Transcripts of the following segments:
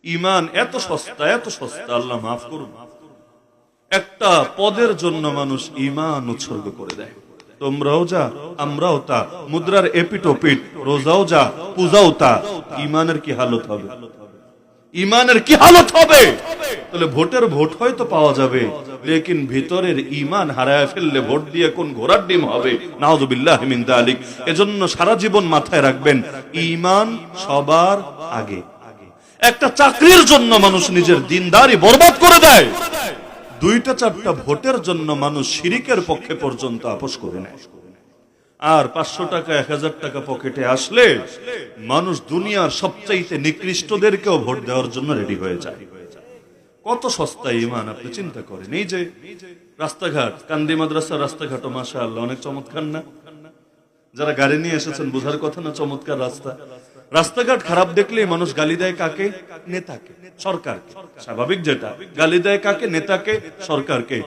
ঈমান এত সস্তা, আল্লাহ মাফ করুন। একটা পদের জন্য মানুষ ঈমান উৎসর্গ করে দেয়। তোমরাও যা আমরাও তা, মুদ্রার এপিট ওপিট, রোজাও যা পূজাও তা। ঈমানের কি হালত হবে? ঈমানের কি হালত হবে? তাহলে ভোটের ভোট হয়তো পাওয়া যাবে, লেকিন ভিতরের ঈমান হারায় ফেললে ভোট দিয়ে কোন ঘোড়ার ডিম হবে? নাউযুবিল্লাহি মিন যালিক। এজন্য সারা জীবন মাথায় রাখবেন, ঈমান সবার আগে। একটা চাকরির জন্য মানুষ নিজের দিনদারি বরবাদ করে দেয়, দুইটা চারটা ভোটের জন্য মানুষ শিরিকের পক্ষে পর্যন্ত আপোষ করে নেয়। আর 500 টাকা 1000 টাকা পকেটে আসলে মানুষ দুনিয়ার সবচাইতে নিকৃষ্টদেরকেও ভোট দেওয়ার জন্য রেডি হয়ে যায়। কত সস্তা ঈমান আপনি চিন্তা করেন। এই যে রাস্তাঘাট, কান্দি মাদ্রাসার রাস্তাঘাটও মাশাআল্লাহ অনেক চমৎকার না? যারা গাড়ি নিয়ে এসেছেন বোঝার কথা না চমৎকার রাস্তা। রাস্তাঘাট খারাপ দেখলে মানুষ গালি দেয় কাকে? নেতাকে, সরকারকে। স্বাভাবিক যেটা, গালি দেয় কাকে? নেতাকে, সরকারকে।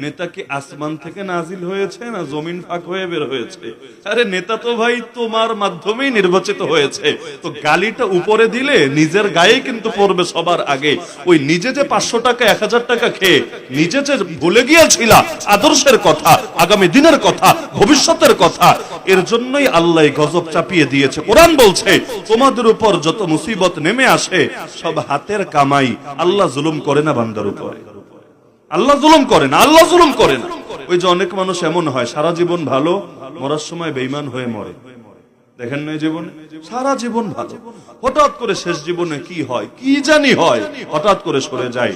নেতা কি আসমান থেকে নাজিল হয়েছে না জমিন ফাঁক হয়ে বের হয়েছে? আরে নেতা তো ভাই তোমার মাধ্যমেই নির্বাচিত হয়েছে। তো গালিটা উপরে দিলে নিজের গায়ে কিন্তু পড়বে সবার আগে। ওই নিজে যে 500 টাকা 1000 টাকা খেয়ে নিজে যে ভুলে গিয়েছিল আদর্শের কথা, আগামী দিনের কথা, ভবিষ্যতের কথা, এর জন্যই আল্লাহ গজব চাপিয়ে দিয়েছে। কোরআন বলছে তোমাদের উপর যত মুসিবত নেমে আসে সব হাতের কামাই। আল্লাহ জুলুম করে না বান্দার উপরে, আল্লাহ জুলুম করে না, আল্লাহ জুলুম করে না। ওই যে অনেক মানুষ এমন হয় সারা জীবন ভালো, মরার সময় বেঈমান হয়ে মরে। দেখেন না জীবনে সারা জীবন ভালো, হঠাৎ করে শেষ জীবনে কি হয় কি জানি হয়, হঠাৎ করে সরে যায়।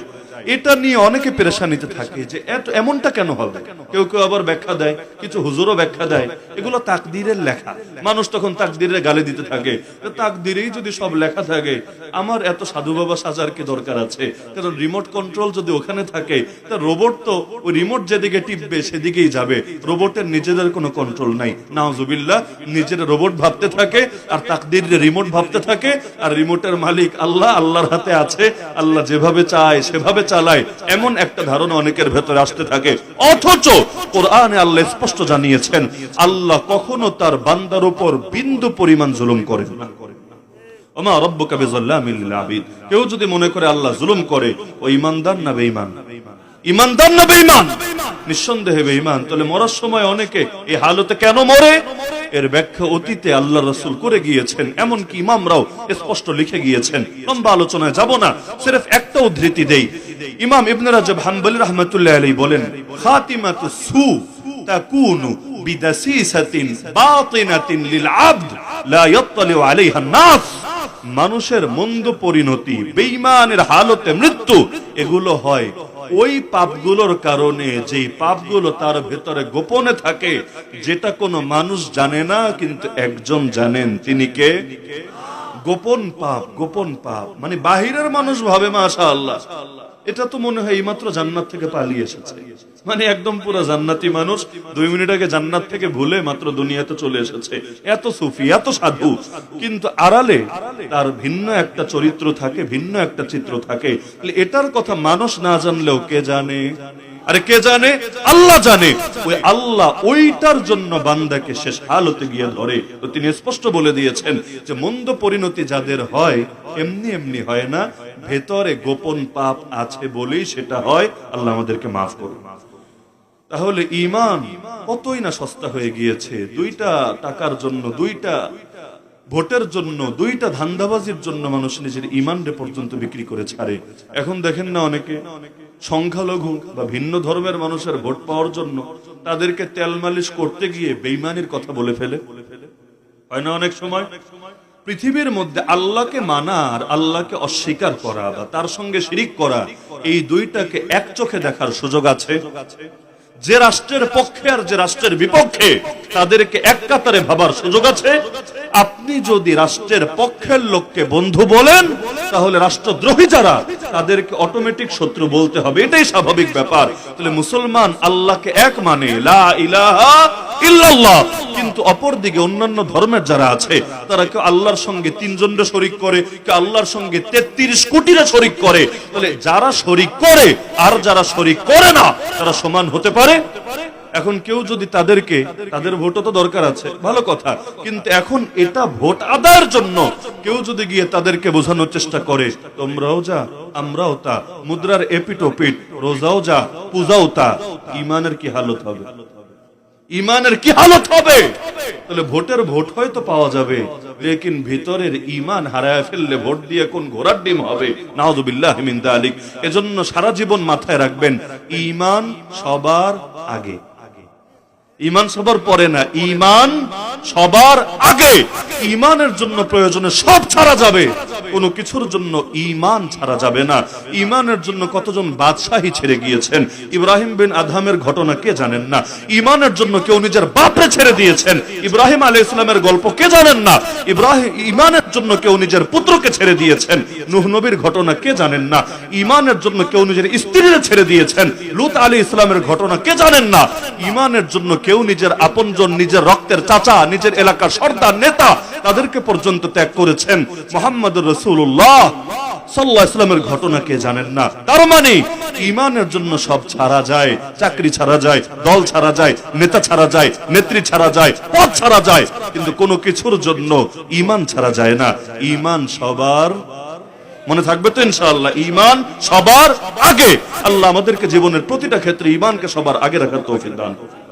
এটা নিয়ে অনেকে পেরেশানিতে থাকে যে এমনটা কেন হবে। কেউ কেউ আবার ব্যাখ্যা দেয়, কিছু হুজুরও ব্যাখ্যা দেয় এগুলো তাকদীরের লেখা। মানুষ তখন তাকদীরের গালি দিতে থাকে, তাকদীরেই যদি সব লেখা থাকে আমার এত সাধু বাবা সাজার কি দরকার আছে? কারণ রিমোট কন্ট্রোল যদি ওখানে থাকে তা রোবট তো ওই রিমোট যেদিকে টিপবে সেদিকেই যাবে। রোবটের নিজেদের কোনো কন্ট্রোল নাই। নাউজুবিল্লাহ, নিজের রোবট ভাবতে থাকে আর তাকদীরের রিমোট ভাবতে থাকে। আর রিমোটের মালিক আল্লাহ, আল্লাহর হাতে আছে, আল্লাহ যেভাবে চায় সেভাবে চালায়, এমন একটা ধারণা অনেকের ভেতরে আসতে থাকে। অথচ কোরআনে আল্লাহ স্পষ্ট জানিয়েছেন আল্লাহ কখনো তার বান্দার উপর বিন্দু পরিমাণ জুলুম করেন না। ওমা রাব্বুকা বিযাল্লামিল লিল আবিদ। কেউ যদি মনে করে আল্লাহ জুলুম করে, ও ঈমানদার না বেঈমান? ঈমানদার না বেঈমান? নিঃসন্দেহে বেঈমান। তাহলে মরার সময় অনেকে এই হালতে কেন মরে, এর ব্যাখ্যা অতীতে আল্লাহ রাসূল করে গিয়েছেন, এমনকি ইমামরাও স্পষ্ট লিখে গিয়েছেন। লম্বা আলোচনায় যাব না, সির্ফ একটা উদ্ধৃতি দেই। ইমাম ইবনে রাজব হাম্বলী রাহমাতুল্লাহি আলাইহি বলেন, খাতিমাতু সু তাকুনু বিদাসিসাতিন বাতিনাতিন লিল আবদ লা ইয়াত্তালিউ আলাইহা নাস। মানুষের মন্দ পরিণতি, বেঈমানের হালতে মৃত্যু, এগুলো হয় ওই পাপগুলোর কারণে, যে পাপগুলো তার ভেতরে গোপনে থাকে, যেটা কোনো মানুষ জানে না, কিন্তু একজন জানেন। তিনি কে? গোপন পাপ। গোপন পাপ মানে বাহিরের মানুষ ভাবে মাশাআল্লাহ এটা তো মনে হয় এইমাত্র জান্নাত থেকে পালিয়ে এসেছে, মানে একদম পুরো জান্নাতি মানুষ, 2 মিনিট আগে জান্নাত থেকে ভুলে মাত্র দুনিয়াতে চলে এসেছে, এত সুফি এত সাধু। কিন্তু আড়ালে তার ভিন্ন একটা চরিত্র থাকে, ভিন্ন একটা চিত্র থাকে। এটার কথা মানুষ না জানলেও কে জানে? আরে কে জানে? আল্লাহ জানে। ওই আল্লাহ ওইটার জন্য বান্দাকে শেষ হালতে গিয়ে ধরে। তো তিনি স্পষ্ট বলে দিয়েছেন যে মন্দ পরিণতি যাদের হয় এমনি এমনি হয় না, ভেতরে গোপন পাপ আছে বলেই সেটা হয়। আল্লাহ আমাদেরকে মাফ করুন। তাহলে ঈমান কতই না সস্তা হয়ে গিয়েছে। 2টা টাকার জন্য, 2টা ভোটের জন্য, 2টা ধান্দাবাজির জন্য মানুষ নিজের ঈমানকে পর্যন্ত বিক্রি করে ছাড়ে। এখন দেখেন না অনেকে সংখ্যালঘু বা ভিন্ন ধর্মের মানুষের ভোট পাওয়ার জন্য তাদেরকে তেল মালিশ করতে গিয়ে বেঈমানির কথা বলে ফেলে, হয় না অনেক সময়? পৃথিবীর মধ্যে আল্লাহকে মানা আর আল্লাহকে অস্বীকার করা বা তার সঙ্গে শিরিক করা, এই 2টাকে এক চোখে দেখার সুযোগ আছে। যে রাষ্ট্রের পক্ষে আর যে রাষ্ট্রের বিপক্ষে তাদেরকে এক কাতারে ভাবার সুযোগ আছে। আপনি যদি রাষ্ট্রের পক্ষের লোককে বন্ধু বলেন, তাহলে রাষ্ট্রদ্রোহী যারা তাদেরকে অটোমেটিক শত্রু বলতে হবে, এটাই স্বাভাবিক ব্যাপার। তাহলে মুসলমান আল্লাহকে এক মানে, লা ইলাহা ইল্লাল্লাহ, কিন্তু অপরদিকে অন্যান্য ধর্মের যারা আছে তারা কেউ আল্লাহর সঙ্গে 3 জনরে শরীক করে, কেউ আল্লাহর সঙ্গে 33 কোটিরে শরীক করে। তাহলে যারা শরীক করে আর যারা শরীক করে না তারা সমান হতে পারে? এখন কেউ যদি তাদেরকে, তাদের ভোটও তো দরকার আছে, ভালো কথা, কিন্তু এখন এটা ভোট আদায়ের জন্য কেউ যদি গিয়ে তাদেরকে বোঝানোর চেষ্টা করে তোমরাও যা আমরাও তা, মুদ্রার এপিট ওপিট, রোজাও যা পূজাও তা, ইমানের কি হালত হবে? ইমানের কি হালত হবে? তাহলে ভোটের ভোট হয়তো পাওয়া যাবে, লেকিন ভিতরের ইমান হারায় ফেললে ভোট দিয়ে কোন ঘোড়ার ডিম হবে? নাউযুবিল্লাহি মিন যালিক। এজন্য সারা জীবন মাথায় রাখবেন, ইমান সবার আগে, ইমান সবার পরে না, ইমান সবার আগে। ইমানের জন্য প্রয়োজনে সব ছাড়া যাবে, কোনো কিছুর জন্য ইমান ছাড়া যাবে না। ইমানের জন্য কতজন বাদশাহী ছেড়ে গিয়েছেন। ইব্রাহিম বিন আদহামের ঘটনা কে জানেন না? ইমানের জন্য কেউ নিজের বাপরে ছেড়ে দিয়েছেন। ইব্রাহিম আলাইহিস সালামের গল্প কে জানেন না? ইমানের জন্য কেউ নিজের পুত্রকে ছেড়ে দিয়েছেন। নূহ নবীর ঘটনা কে জানেন না? ইমানের জন্য কেউ নিজের স্ত্রীকে ছেড়ে দিয়েছেন। লূত আলাইহিস সালামের ঘটনা কে জানেন না? ইমানের জন্য কেউ নিজের আপনজন, নিজের রক্তের চাচা, নিজের এলাকার সর্দার নেতা, তাদেরকে পর্যন্ত ত্যাগ করেছেন। মুহাম্মদুর রাসূলুল্লাহ সাল্লাল্লাহু আলাইহি ওয়াসাল্লামের ঘটনা কে জানেন না? তার মানে ইমানের জন্য সব ছাড়া যায়, চাকরি ছাড়া যায়, দল ছাড়া যায়, নেতা ছাড়া যায়, নেত্রী ছাড়া যায়, পদ ছাড়া যায়, কিন্তু কোনো কিছুর জন্য ইমান ছাড়া যায় না। ইমান সবার, মনে থাকবে তো ইনশাআল্লাহ, ইমান সবার আগে। আল্লাহ আমাদেরকে জীবনের প্রতিটা ক্ষেত্রে ইমানকে সবার আগে রাখার তৌফিক দান করুন।